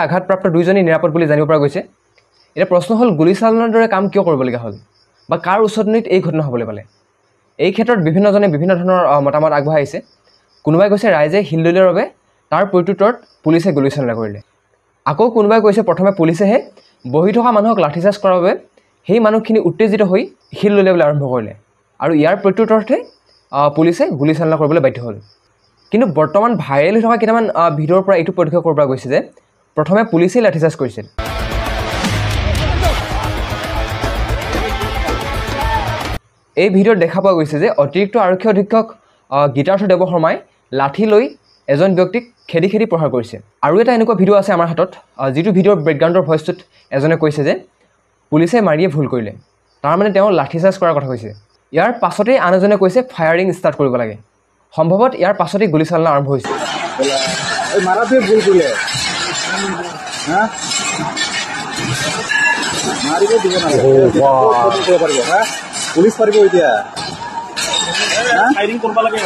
আঘাতপ্ৰাপ্ত দুইজনেই নিৰাপদ বুলি জানিব পৰা গৈছে। এতিয়া প্ৰশ্ন হ'ল গুলীচালনাৰ দৰে কাম কিয় কৰিবলগীয়া হ'ল বা কাৰ উচতনিত এই ঘটনা হ'বলৈ পালে। এই ক্ষেত্ৰত বিভিন্নজনে বিভিন্ন ধৰণৰ মতামত আগবঢ়াইছে। কোনোবাই কৈছে ৰাইজে শিলদলীয়ৰ বাবে তাৰ প্ৰত্যুত্তৰত পুলিচে গুলীচালনা কৰিলে। আকৌ কোনোবাই কৈছে প্ৰথমে পুলিচেহে বহি থকা মানুহক লাঠিচাৰ্জ কৰাৰ বাবে সেই মানুহখিনি উত্তেজিত হৈ শিলদলিয়াবলৈ আৰম্ভ কৰিলে আৰু ইয়াৰ প্ৰত্যুত্তৰতহে পুলিচে গুলীচালনা কৰিবলৈ বাধ্য হ'ল। কিন্তু বৰ্তমান ভাইৰেল হৈ থকা কেইটামান ভিডিঅ'ৰ পৰা এইটো পৰীক্ষা কৰিব পৰা গৈছে যে প্ৰথমে পুলিচেই লাঠিচাৰ্জ কৰিছিল। এই ভিডিঅ'ত দেখা পোৱা গৈছে যে অতিৰিক্ত আৰক্ষী অধীক্ষক গীতাৰ্থ দেৱশৰ্মাই লাঠি লৈ এজন ব্যক্তিক খেদি খেদি প্ৰহাৰ কৰিছে। আৰু এটা এনেকুৱা ভিডিঅ' আছে আমাৰ হাতত, যিটো ভিডিঅ'ৰ বেকগ্ৰাউণ্ডৰ ভইচটোত এজনে কৈছে যে পুলিচে মাৰিয়ে ভুল কৰিলে, তাৰমানে তেওঁ লাঠিচাৰ্জ কৰাৰ কথা কৈছে। ইয়াৰ পাছতেই আন এজনে কৈছে ফায়াৰিং ষ্টাৰ্ট কৰিব লাগে। সম্ভৱত ইয়াৰ পাছতেই গুলীচালনা আৰম্ভ হৈছে। পুলিচ পাৰিব এতিয়া ফায়াৰিং কৰিব লাগে।